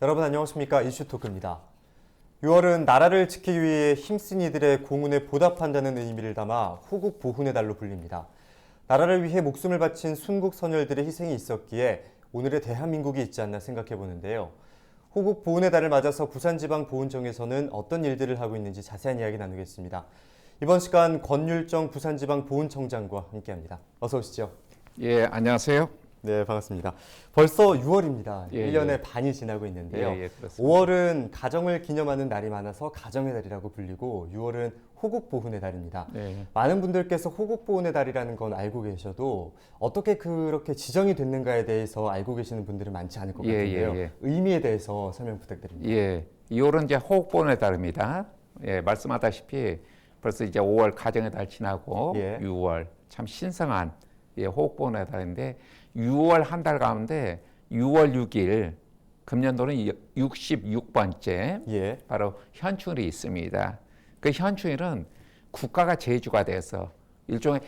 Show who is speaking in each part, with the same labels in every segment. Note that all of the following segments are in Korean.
Speaker 1: 여러분 안녕하십니까? 이슈토크입니다. 6월은 나라를 지키기 위해 힘쓴 이들의 공훈에 보답한다는 의미를 담아 호국 보훈의 달로 불립니다. 나라를 위해 목숨을 바친 순국 선열들의 희생이 있었기에 오늘의 대한민국이 있지 않나 생각해 보는데요. 호국 보훈의 달을 맞아서 부산지방보훈청에서는 어떤 일들을 하고 있는지 자세한 이야기 나누겠습니다. 이번 시간 권율정 부산지방보훈청장과 함께합니다. 어서 오시죠.
Speaker 2: 예, 안녕하세요.
Speaker 1: 네, 반갑습니다. 벌써 6월입니다.
Speaker 2: 예,
Speaker 1: 1년의
Speaker 2: 예.
Speaker 1: 반이 지나고 있는데요.
Speaker 2: 그렇습니다.
Speaker 1: 5월은 가정을 기념하는 날이 많아서 가정의 달이라고 불리고 6월은 호국보훈의 달입니다.
Speaker 2: 네.
Speaker 1: 많은 분들께서 호국보훈의 달이라는 건 알고 계셔도 어떻게 그렇게 지정이 됐는가에 대해서 알고 계시는 분들은 많지 않을 것 같은데요. 의미에 대해서 설명 부탁드립니다.
Speaker 2: 예, 2월은 이제 호국보훈의 달입니다. 예, 말씀하다시피 벌써 이제 5월 가정의 달 지나고 6월 참 신성한 호국보훈의 달인데 6월 한 달 가운데 6월 6일 금년도는 66번째 바로 현충일이 있습니다. 그 현충일은 국가가 제주가 돼서 일종의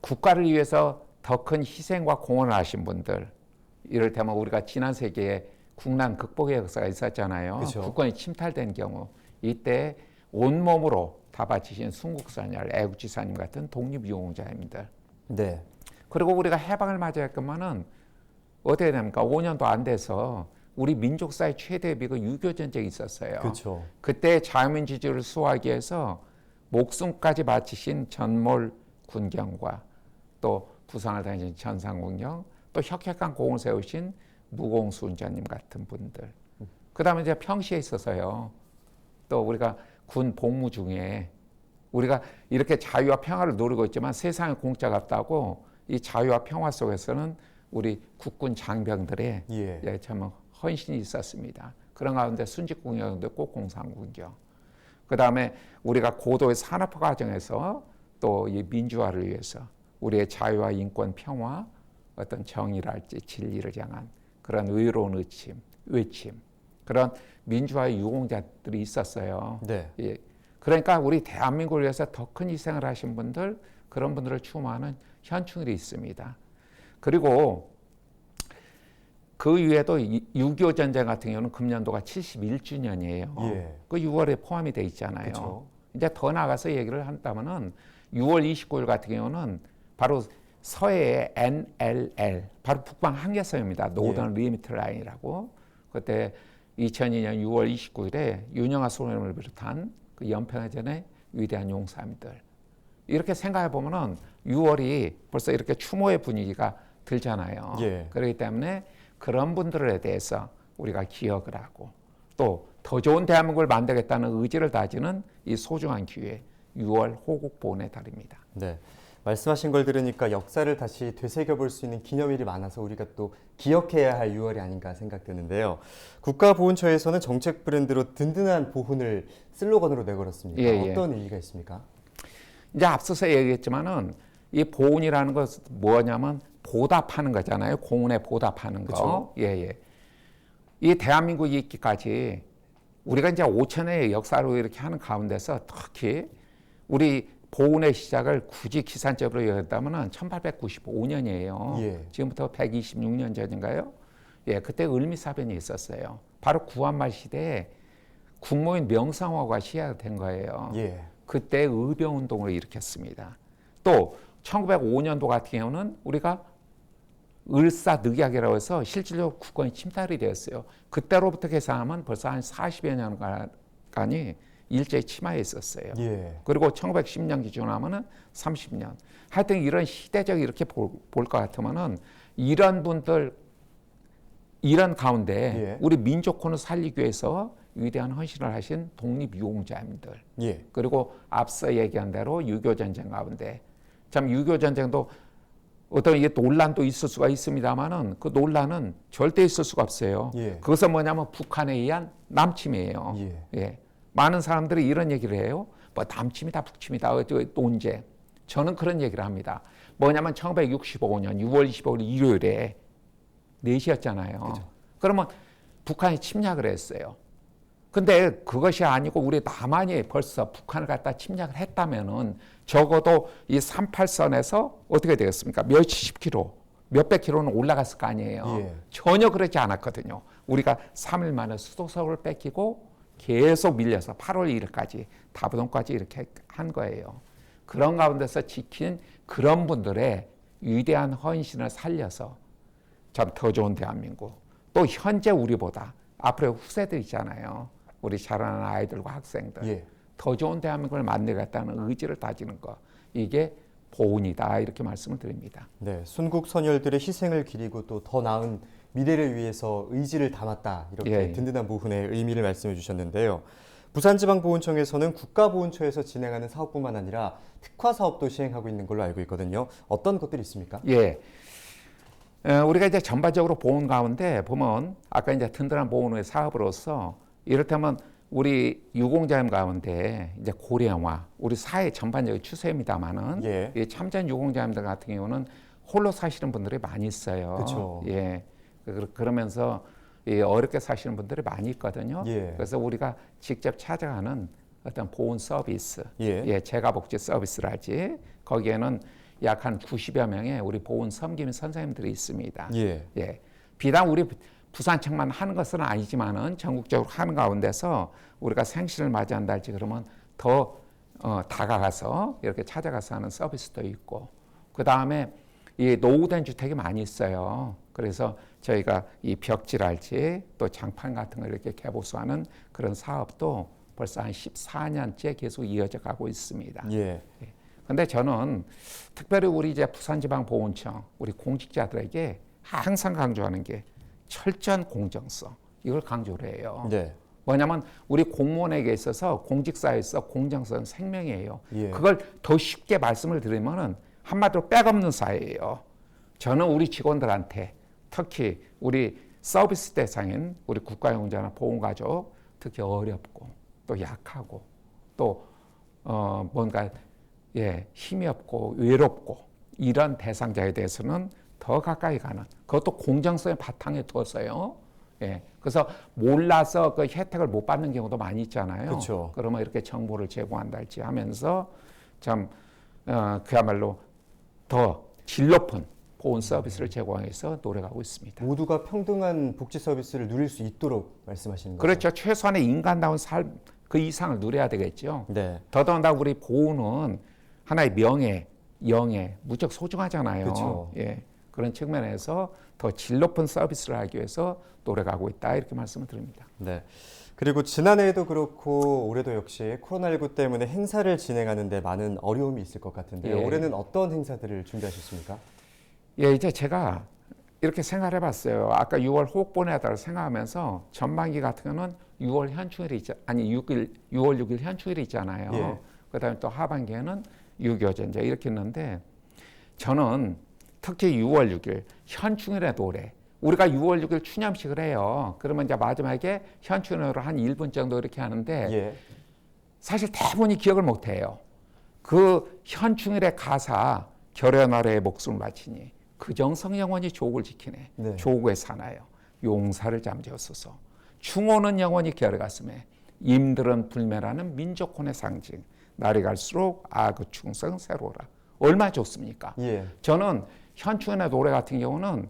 Speaker 2: 국가를 위해서 더 큰 희생과 공헌을 하신 분들, 이를테면 우리가 지난 세기에 국난 극복의 역사가 있었잖아요.
Speaker 1: 그렇죠.
Speaker 2: 국권이 침탈된 경우 이때 온몸으로 다 바치신 순국선열, 애국지사님 같은 독립유공자님들.
Speaker 1: 네.
Speaker 2: 그리고 우리가 해방을 맞이했건만은 어떻게 됩니까? 5년도 안 돼서 우리 민족사의 최대 비극 6.25 전쟁이 있었어요.
Speaker 1: 그렇죠.
Speaker 2: 그때 자유민주주의를 수호하기 위해서 목숨까지 바치신 전몰 군경과 또 부상을 당하신 전상군경, 또 혁혁한 공을 세우신 무공수운전님 같은 분들. 그다음에 이제 평시에 있어서요. 또 우리가 군 복무 중에 우리가 이렇게 자유와 평화를 누리고 있지만 세상에 공짜가 없다고 이 자유와 평화 속에서는 우리 국군 장병들의 참 헌신이 있었습니다. 그런 가운데 순직군경도 있고 공산군경. 그 다음에 우리가 고도의 산업화 과정에서 또 이 민주화를 위해서 우리의 자유와 인권, 평화, 어떤 정의랄지 진리를 향한 그런 의로운 외침, 그런 민주화의 유공자들이 있었어요.
Speaker 1: 네.
Speaker 2: 예. 그러니까 우리 대한민국을 위해서 더 큰 희생을 하신 분들, 그런 분들을 추모하는 현충일이 있습니다. 그리고 그 위에도 6.25 전쟁 같은 경우는 금년도가 71주년이에요. 그 6월에 포함이 돼 있잖아요.
Speaker 1: 그쵸.
Speaker 2: 이제 더 나가서 얘기를 한다면은 6월 29일 같은 경우는 바로 서해의 NLL, 바로 북방 한계선입니다. 노던 리미트 라인이라고. 그때 2002년 6월 29일에 윤영아 소령을 비롯한 그 연평해전의 위대한 용사님들. 이렇게 생각해 보면은 6월이 벌써 이렇게 추모의 분위기가 들잖아요. 그렇기 때문에 그런 분들에 대해서 우리가 기억을 하고 또 더 좋은 대한민국을 만들겠다는 의지를 다지는 이 소중한 기회, 6월 호국보훈의 달입니다.
Speaker 1: 네. 말씀하신 걸 들으니까 역사를 다시 되새겨볼 수 있는 기념일이 많아서 우리가 또 기억해야 할 6월이 아닌가 생각되는데요. 국가보훈처에서는 정책 브랜드로 든든한 보훈을 슬로건으로 내걸었습니다. 어떤 의미가 있습니까?
Speaker 2: 이제 앞서서 얘기했지만은 이 보훈이라는 것은 뭐냐면 보답하는 거잖아요. 공훈에 보답하는 거. 이 대한민국이 있기까지 우리가 이제 5천년의 역사로 이렇게 하는 가운데서 특히 우리 보훈의 시작을 굳이 기산적으로 얘기했다면은 1895년이에요. 지금부터 126년 전인가요? 그때 을미사변이 있었어요. 바로 구한말 시대에 국모인 명성황후가 시해된 거예요. 그때 의병운동을 일으켰습니다. 또 1905년도 같은 경우는 우리가 을사늑약이라고 해서 실질적으로 국권이 침탈이 되었어요. 그때로부터 계산하면 벌써 한 40여 년간이 일제히 침하에 있었어요. 그리고 1910년 기준으로 하면은 30년. 하여튼 이런 시대적 이렇게 볼 것 같으면은 이런 분들, 이런 가운데 우리 민족혼을 살리기 위해서 위대한 헌신을 하신 독립유공자님들. 그리고 앞서 얘기한 대로 6.25 전쟁 가운데 참 6.25 전쟁도 어떤 이게 논란도 있을 수가 있습니다만은 그 논란은 절대 있을 수가 없어요. 그것은 뭐냐면 북한에 의한 남침이에요. 많은 사람들이 이런 얘기를 해요. 뭐 남침이다, 북침이다, 논쟁. 저는 그런 얘기를 합니다. 뭐냐면 1965년 6월 25일 일요일에 4시였잖아요. 그러면 북한이 침략을 했어요. 근데 그것이 아니고 우리 남한이 벌써 북한을 갖다 침략을 했다면은 적어도 이 38선에서 어떻게 되겠습니까? 몇십 킬로 몇백 킬로는 올라갔을 거 아니에요.
Speaker 1: 예.
Speaker 2: 전혀 그렇지 않았거든요. 우리가 3일 만에 수도석을 뺏기고 계속 밀려서 8월 2일까지 다부동까지 이렇게 한 거예요. 그런 가운데서 지킨 그런 분들의 위대한 헌신을 살려서 참 더 좋은 대한민국, 또 현재 우리보다 앞으로 후세들 있잖아요. 우리 자라는 아이들과 학생들.
Speaker 1: 예.
Speaker 2: 더 좋은 대한민국을 만들겠다는 의지를 다지는 것. 이게 보훈이다 이렇게 말씀을 드립니다.
Speaker 1: 네, 순국 선열들의 희생을 기리고 또 더 나은 미래를 위해서 의지를 담았다 이렇게
Speaker 2: 예.
Speaker 1: 든든한 보훈의 의미를 말씀해 주셨는데요. 부산지방보훈청에서는 국가보훈처에서 진행하는 사업뿐만 아니라 특화 사업도 시행하고 있는 걸로 알고 있거든요. 어떤 것들이 있습니까?
Speaker 2: 예. 우리가 이제 전반적으로 보훈 가운데 보면 아까 이제 든든한 보훈의 사업으로서 이를테면 우리 유공자님 가운데 이제 고령화, 우리 사회 전반적인 추세입니다만은
Speaker 1: 예.
Speaker 2: 이 참전 유공자님들 같은 경우는 홀로 사시는 분들이 많이 있어요.
Speaker 1: 그렇죠.
Speaker 2: 예. 그러면서 이 어렵게 사시는 분들이 많이 있거든요.
Speaker 1: 예.
Speaker 2: 그래서 우리가 직접 찾아가는 어떤 보훈 서비스,
Speaker 1: 예.
Speaker 2: 재가복지 서비스랄지 거기에는 약 한 90여 명의 우리 보훈 섬김 선생님들이 있습니다.
Speaker 1: 예.
Speaker 2: 비단 우리 부산청만 하는 것은 아니지만은 전국적으로 하는 가운데서 우리가 생신을 맞이한다 할지 그러면 더 다가가서 이렇게 찾아가서 하는 서비스도 있고, 그 다음에 이 노후된 주택이 많이 있어요. 그래서 저희가 이 벽지랄지 또 장판 같은 걸 이렇게 개보수하는 그런 사업도 벌써 한 14년째 계속 이어져 가고 있습니다.
Speaker 1: 예.
Speaker 2: 근데 저는 특별히 우리 이제 부산지방보훈청 우리 공직자들에게 항상 강조하는 게 철저한 공정성, 이걸 강조를 해요.
Speaker 1: 네.
Speaker 2: 뭐냐면 우리 공무원에게 있어서 공직사에서 공정성은 생명이에요.
Speaker 1: 예.
Speaker 2: 그걸 더 쉽게 말씀을 드리면은 한마디로 백없는 사회예요. 저는 우리 직원들한테 특히 우리 서비스 대상인 우리 국가용자나 보훈가족, 특히 어렵고 또 약하고 또 뭔가 힘이 없고 외롭고 이런 대상자에 대해서는 더 가까이 가는, 그것도 공정성의 바탕에 두었어요. 그래서 몰라서 그 혜택을 못 받는 경우도 많이 있잖아요.
Speaker 1: 그렇죠.
Speaker 2: 그러면 이렇게 정보를 제공한다 할지 하면서 참 그야말로 더 질 높은 보훈 서비스를 제공해서 노력하고 있습니다.
Speaker 1: 모두가 평등한 복지 서비스를 누릴 수 있도록 말씀하시는 거죠?
Speaker 2: 그렇죠. 최소한의 인간다운 삶 그 이상을 누려야 되겠죠.
Speaker 1: 네.
Speaker 2: 더더군다나 우리 보훈은 하나의 명예, 영예, 무척 소중하잖아요.
Speaker 1: 그렇죠.
Speaker 2: 그런 측면에서 더 질 높은 서비스를 하기 위해서 노력하고 있다 이렇게 말씀을 드립니다.
Speaker 1: 네. 그리고 지난해에도 그렇고 올해도 역시 코로나19 때문에 행사를 진행하는 데 많은 어려움이 있을 것 같은데요.
Speaker 2: 예.
Speaker 1: 올해는 어떤 행사들을 준비하셨습니까?
Speaker 2: 이제 제가 이렇게 생각을 해봤어요. 아까 6월 호흡본에다가 생각하면서 전반기 같은 경우는 6월 현충일이 6월 6일 현충일이 있잖아요.
Speaker 1: 예.
Speaker 2: 그다음에 또 하반기에는 6.25 전쟁 이렇게 있는데, 저는 특히 6월 6일 현충일의 노래, 우리가 6월 6일 추념식을 해요. 그러면 이제 마지막에 현충일로 한 1분 정도 이렇게 하는데
Speaker 1: 예.
Speaker 2: 사실 대부분이 기억을 못해요. 그 현충일의 가사, 결연 아래에 목숨을 바치니 그정성 영원히 조국을 지키네.
Speaker 1: 네.
Speaker 2: 조국의 사나여 용사를 잠재웠소서. 충호는 영원히 결여갔음에 임들은 불멸하는 민족혼의 상징. 날이 갈수록 그 충성 새로라. 얼마나 좋습니까?
Speaker 1: 예.
Speaker 2: 저는 현충일의 노래 같은 경우는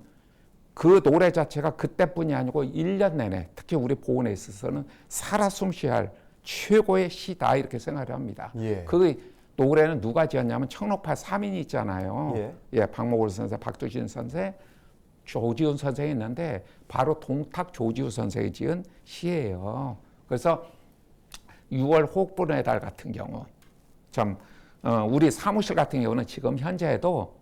Speaker 2: 그 노래 자체가 그때뿐이 아니고 1년 내내 특히 우리 보훈에 있어서는 살아 숨쉬어야 할 최고의 시다 이렇게 생각을 합니다.
Speaker 1: 예.
Speaker 2: 그 노래는 누가 지었냐면 청록파 3인이 있잖아요.
Speaker 1: 예.
Speaker 2: 박목월 선생, 박두신 선생, 조지훈 선생이 있는데 바로 동탁 조지훈 선생이 지은 시예요. 그래서 6월 호국분의 달 같은 경우 참 우리 사무실 같은 경우는 지금 현재에도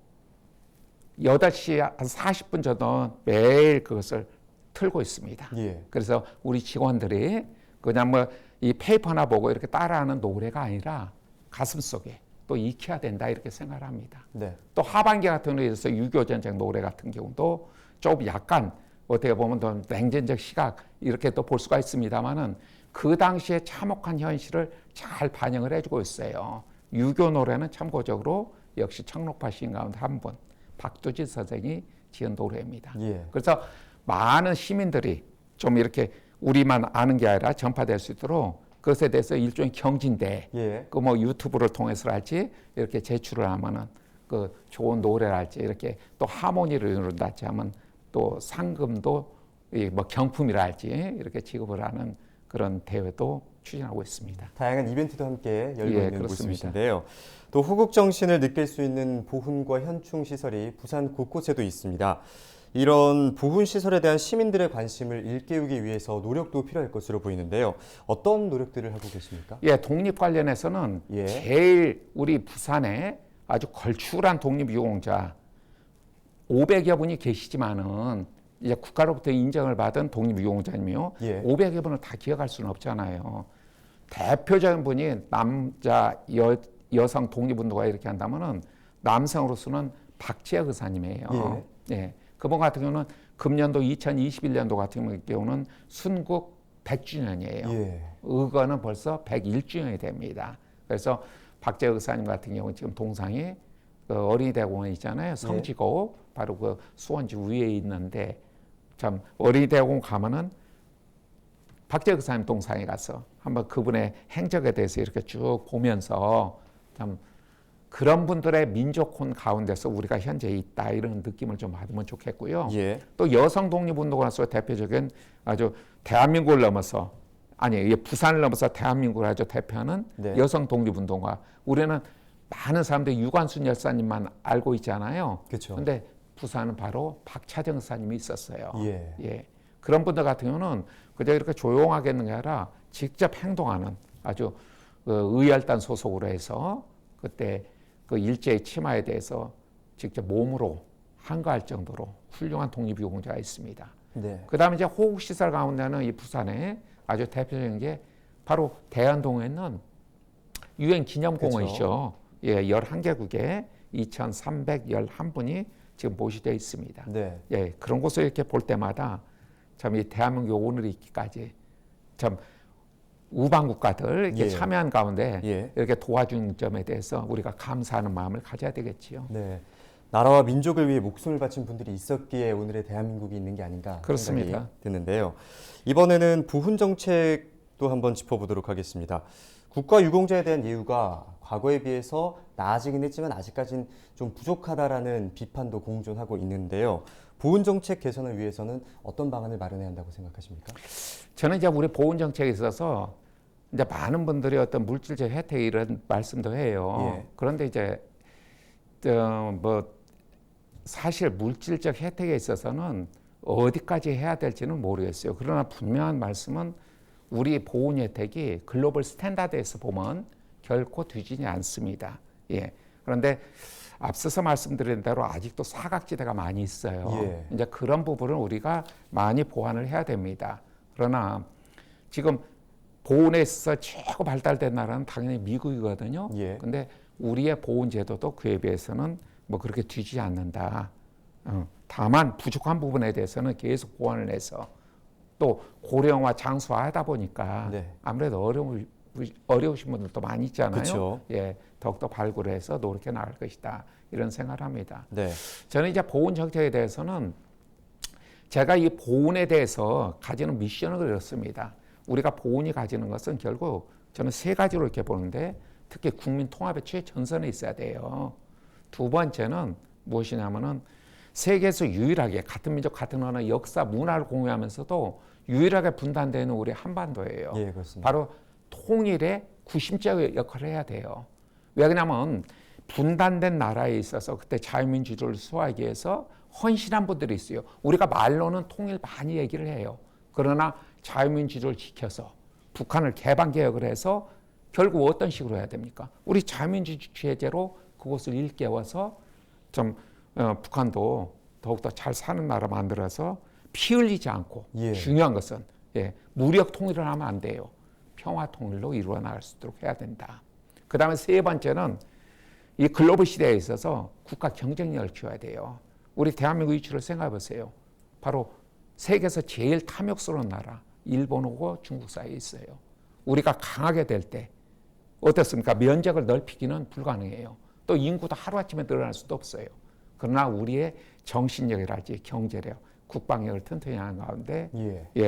Speaker 2: 8시 한 40분 정도 매일 그것을 틀고 있습니다.
Speaker 1: 예.
Speaker 2: 그래서 우리 직원들이 그냥 뭐 이 페이퍼나 보고 이렇게 따라하는 노래가 아니라 가슴 속에 또 익혀야 된다 이렇게 생각을 합니다.
Speaker 1: 네.
Speaker 2: 또 하반기 같은 경우에서 6.25 전쟁 노래 같은 경우도 좀 약간 어떻게 보면 더 냉전적 시각 이렇게 또 볼 수가 있습니다만은 그 당시에 참혹한 현실을 잘 반영을 해주고 있어요. 6.25 노래는 참고적으로 역시 청록파 시인 가운데 한 분, 박두진 선생이 지은 노래입니다.
Speaker 1: 예.
Speaker 2: 그래서 많은 시민들이 좀 이렇게 우리만 아는 게 아니라 전파될 수 있도록 그것에 대해서 일종의 경진대,
Speaker 1: 예.
Speaker 2: 그 뭐 유튜브를 통해서랄지 이렇게 제출을 하면은 그 좋은 노래랄지 이렇게 또 하모니를 이룬다지 하면 또 상금도 뭐 경품이랄지 이렇게 지급을 하는 그런 대회도 추진하고 있습니다.
Speaker 1: 다양한 이벤트도 함께 열고 있는
Speaker 2: 그렇습니다.
Speaker 1: 모습이신데요. 또 호국 정신을 느낄 수 있는 보훈과 현충 시설이 부산 곳곳에도 있습니다. 이런 보훈 시설에 대한 시민들의 관심을 일깨우기 위해서 노력도 필요할 것으로 보이는데요. 어떤 노력들을 하고 계십니까?
Speaker 2: 독립 관련해서는 제일 우리 부산에 아주 걸출한 독립유공자 500여 분이 계시지만은 이제 국가로부터 인정을 받은 독립유공자님이요. 500여 분을 다 기억할 수는 없잖아요. 대표적인 분이 남자, 여성 독립운동가 이렇게 한다면은 남성으로서는 박지혁 의사님이에요. 그분 같은 경우는 금년도 2021년도 같은 경우는 순국 100주년이에요. 의거는 벌써 101주년이 됩니다. 그래서 박재혁 의사님 같은 경우는 지금 동상이 그 어린이대공원 있잖아요. 성지고 바로 그 수원지 위에 있는데 참 어린이대공원 가면은 박재혁 의사님 동상에 가서 한번 그분의 행적에 대해서 이렇게 쭉 보면서 참 그런 분들의 민족혼 가운데서 우리가 현재 있다 이런 느낌을 좀 받으면 좋겠고요. 또 여성 독립운동가로서 대표적인 아주 대한민국을 넘어서 부산을 넘어서 대한민국을 아주 대표하는 여성 독립운동가. 우리는 많은 사람들이 유관순 여사님만 알고 있잖아요. 그런데 부산은 바로 박차정 여사님이 있었어요. 그런 분들 같은 경우는 그저 이렇게 조용하게 있는 게 아니라 직접 행동하는 아주 의열단 소속으로 해서 그때 그 일제의 침하에 대해서 직접 몸으로 한가할 정도로 훌륭한 독립유공자가 있습니다. 그 다음에 이제 호국시설 가운데는 이 부산에 아주 대표적인 게 바로 대안동에 있는 유엔 기념공원이죠. 11개국에 2,311분이 지금 모시되어 있습니다. 그런 곳을 이렇게 볼 때마다 참 이 대한민국 오늘이 있기까지 참 우방 국가들 이렇게 참여한 가운데 이렇게 도와준 점에 대해서 우리가 감사하는 마음을 가져야 되겠지요.
Speaker 1: 나라와 민족을 위해 목숨을 바친 분들이 있었기에 오늘의 대한민국이 있는 게 아닌가 생각이 드는데요. 이번에는 보훈 정책도 한번 짚어보도록 하겠습니다. 국가 유공자에 대한 예우가 과거에 비해서 나아지긴 했지만 아직까지는 좀 부족하다라는 비판도 공존하고 있는데요. 보훈 정책 개선을 위해서는 어떤 방안을 마련해야 한다고 생각하십니까?
Speaker 2: 저는 이제 우리 보훈 정책에 있어서 이제 많은 분들이 어떤 물질적 혜택 이런 말씀도 해요. 그런데 이제 뭐 사실 물질적 혜택에 있어서는 어디까지 해야 될지는 모르겠어요. 그러나 분명한 말씀은 우리 보훈 혜택이 글로벌 스탠다드에서 보면 결코 뒤지지 않습니다. 그런데 앞서서 말씀드린 대로 아직도 사각지대가 많이 있어요. 이제 그런 부분을 우리가 많이 보완을 해야 됩니다. 그러나 지금 보훈에 있어서 최고 발달된 나라는 당연히 미국이거든요. 근데 우리의 보훈 제도도 그에 비해서는 뭐 그렇게 뒤지지 않는다. 다만 부족한 부분에 대해서는 계속 보완을 해서 또 고령화 장수화하다 보니까 아무래도 어려우신 분들도 많이 있잖아요. 더욱더 발굴해서 노력해 나갈 것이다. 이런 생각을 합니다. 저는 이제 보훈 정책에 대해서는 제가 이 보훈에 대해서 가지는 미션을 그렸습니다. 우리가 보훈이 가지는 것은 결국 저는 세 가지로 이렇게 보는데 특히 국민 통합의 최전선에 있어야 돼요. 두 번째는 무엇이냐면은 세계에서 유일하게 같은 민족, 같은 언어, 역사, 문화를 공유하면서도 유일하게 분단되는 우리 한반도예요. 바로 통일의 구심자 역할을 해야 돼요. 왜 그러냐면 분단된 나라에 있어서 그때 자유민주주의를 수호하기 위해서 헌신한 분들이 있어요. 우리가 말로는 통일 많이 얘기를 해요. 그러나 자유민주주의를 지켜서 북한을 개방개혁을 해서 결국 어떤 식으로 해야 됩니까? 우리 자유민주주의 체제로 그곳을 일깨워서 좀 북한도 더욱더 잘 사는 나라 만들어서 피 흘리지 않고 중요한 것은 무력 통일을 하면 안 돼요. 평화 통일로 이루어 나갈 수 있도록 해야 된다. 그 다음에 세 번째는 이 글로벌 시대에 있어서 국가 경쟁력을 키워야 돼요. 우리 대한민국 위치를 생각해 보세요. 바로 세계에서 제일 탐욕스러운 나라 일본하고 중국 사이에 있어요. 우리가 강하게 될 때 어떻습니까? 면적을 넓히기는 불가능해요. 또 인구도 하루아침에 늘어날 수도 없어요. 그러나 우리의 정신력이랄지 경제력, 국방력을 튼튼히 하는 가운데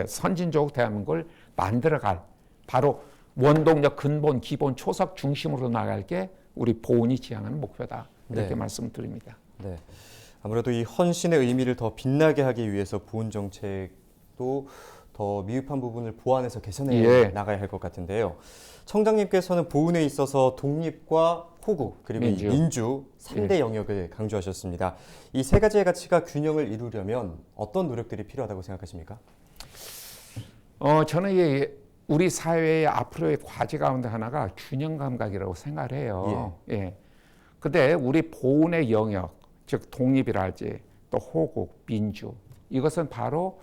Speaker 2: 선진적 대한민국을 만들어갈 바로 원동력 근본, 기본, 초석 중심으로 나갈 게 우리 보훈이 지향하는 목표다. 이렇게 말씀드립니다.
Speaker 1: 네. 아무래도 이 헌신의 의미를 더 빛나게 하기 위해서 보훈 정책도 더 미흡한 부분을 보완해서 개선해 나가야 할 것 같은데요. 청장님께서는 보훈에 있어서 독립과 호국 그리고 민주 3대 영역을 강조하셨습니다. 이 세 가지의 가치가 균형을 이루려면 어떤 노력들이 필요하다고 생각하십니까?
Speaker 2: 저는 우리 사회의 앞으로의 과제 가운데 하나가 균형 감각이라고 생각을 해요. 예. 근데 우리 보훈의 영역, 즉 독립이랄지 또 호국, 민주 이것은 바로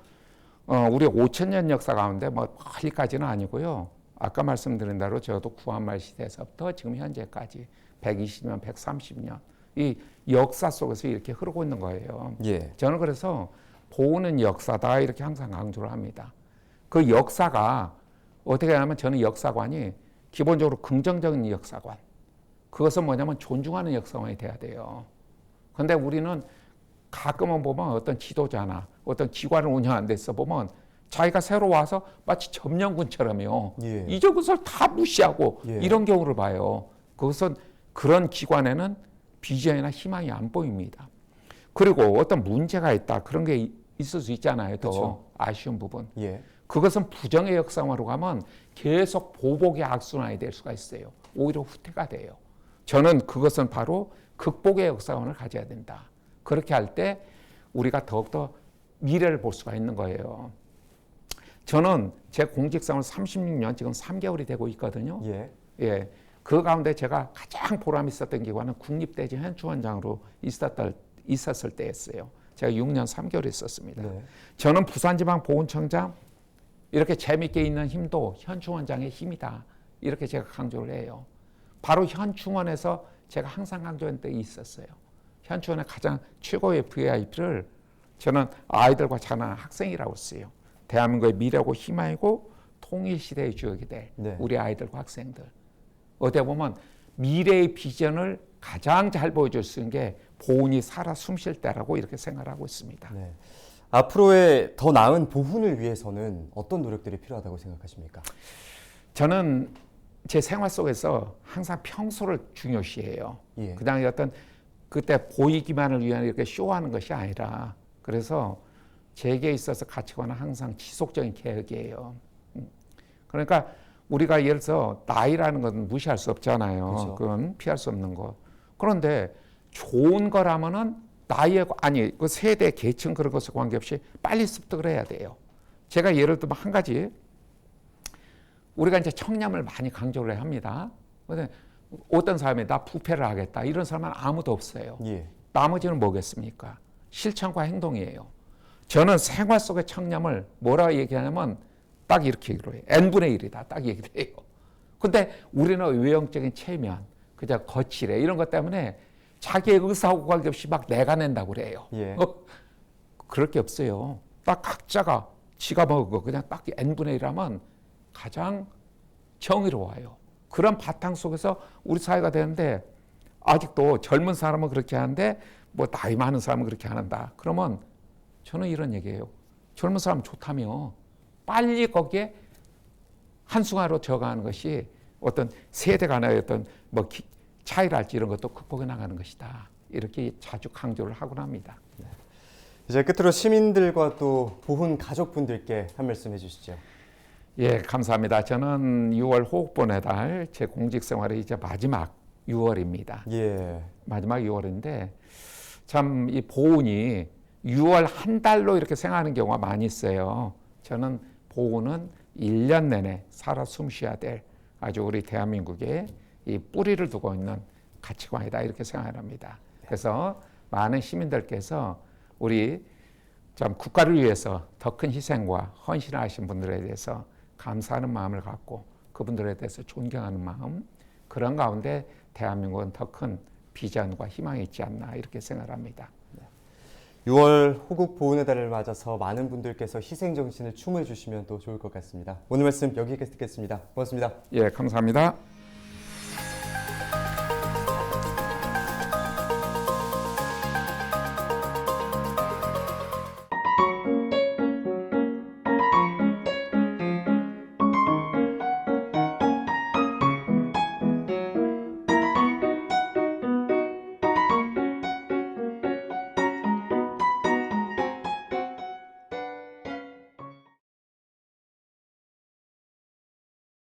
Speaker 2: 우리 5,000년 역사 가운데 뭐 멀리까지는 아니고요. 아까 말씀드린 대로 저도 구한말 시대에서부터 지금 현재까지 120년, 130년 이 역사 속에서 이렇게 흐르고 있는 거예요. 저는 그래서 보훈은 역사다 이렇게 항상 강조를 합니다. 그 역사가 어떻게 하냐면 저는 역사관이 기본적으로 긍정적인 역사관. 그것은 뭐냐면 존중하는 역사관이 돼야 돼요. 그런데 우리는 가끔은 보면 어떤 지도자나 어떤 기관을 운영하는 데서 보면 자기가 새로 와서 마치 점령군처럼요. 이전 것을 다 무시하고 이런 경우를 봐요. 그것은 그런 기관에는 비전이나 희망이 안 보입니다. 그리고 어떤 문제가 있다. 그런 게 있을 수 있잖아요. 더 아쉬운 부분. 그것은 부정의 역사관으로 가면 계속 보복의 악순환이 될 수가 있어요. 오히려 후퇴가 돼요. 저는 그것은 바로 극복의 역사관을 가져야 된다. 그렇게 할 때 우리가 더욱더 미래를 볼 수가 있는 거예요. 저는 제 공직생활 36년 지금 3개월이 되고 있거든요. 그 가운데 제가 가장 보람 있었던 기관은 국립대지 현충원장으로 있었을 때였어요. 제가 6년 3개월 있었습니다. 저는 부산지방보훈청장 이렇게 재밌게 있는 힘도 현충원장의 힘이다. 이렇게 제가 강조를 해요. 바로 현충원에서 제가 항상 강조한 데 있었어요. 현충원의 가장 최고의 VIP를 저는 아이들과 자라는 학생이라고 써요. 대한민국의 미래고 희망이고 통일시대의 주역이 될 우리 아이들과 학생들. 어떻게 보면 미래의 비전을 가장 잘 보여줄 수 있는 게 보훈이 살아 숨쉴 때라고 이렇게 생각하고 있습니다.
Speaker 1: 앞으로의 더 나은 보훈을 위해서는 어떤 노력들이 필요하다고 생각하십니까?
Speaker 2: 저는 제 생활 속에서 항상 평소를 중요시해요. 그다음에 어떤 그때 보이기만을 위한 이렇게 쇼하는 것이 아니라 그래서 제게 있어서 가치관은 항상 지속적인 개혁이에요. 그러니까 우리가 예를 들어서 나이라는 건 무시할 수 없잖아요. 그건 피할 수 없는 거. 그런데 좋은 거라면은 나이에 아니 그 세대 계층 그런 것에 관계없이 빨리 습득을 해야 돼요. 제가 예를 들면 한 가지 우리가 이제 청렴을 많이 강조를 합니다. 근데 어떤 사람이 나 부패를 하겠다 이런 사람은 아무도 없어요. 나머지는 뭐겠습니까? 실천과 행동이에요. 저는 생활 속의 청렴을 뭐라고 얘기하냐면 딱 이렇게 얘기를 해요. n분의 1이다. 딱 얘기를 해요. 근데 우리는 외형적인 체면, 그저 거칠해 이런 것 때문에 자기의 의사하고 관계없이 막 내가 낸다고 그래요. 그럴 게 없어요. 딱 각자가 지가 먹은 거 그냥 딱 n분의 1하면 가장 정의로워요. 그런 바탕 속에서 우리 사회가 되는데 아직도 젊은 사람은 그렇게 하는데 뭐 나이 많은 사람은 그렇게 안 한다. 그러면 저는 이런 얘기예요. 젊은 사람 좋다며 빨리 거기에 한순간으로 저가하는 것이 어떤 세대 간의 어떤 뭐 차이랄지 이런 것도 극복해 나가는 것이다. 이렇게 자주 강조를 하곤 합니다.
Speaker 1: 이제 끝으로 시민들과 또 보훈 가족분들께 한 말씀 해주시죠.
Speaker 2: 예, 감사합니다. 저는 6월 호국보훈의 달 제 공직생활의 이제 마지막 6월입니다. 마지막 6월인데 참 이 보훈이 6월 한 달로 이렇게 생각하는 경우가 많이 있어요. 저는 보훈은 1년 내내 살아 숨쉬어야 될 아주 우리 대한민국의 이 뿌리를 두고 있는 가치관이다 이렇게 생각합니다. 그래서 많은 시민들께서 우리 참 국가를 위해서 더 큰 희생과 헌신을 하신 분들에 대해서 감사하는 마음을 갖고 그분들에 대해서 존경하는 마음 그런 가운데 대한민국은 더 큰 비전과 희망이 있지 않나 이렇게 생각합니다.
Speaker 1: 6월 호국 보훈의 달을 맞아서 많은 분들께서 희생 정신을 추모해 주시면 또 좋을 것 같습니다. 오늘 말씀 여기까지 듣겠습니다. 고맙습니다.
Speaker 2: 예, 감사합니다.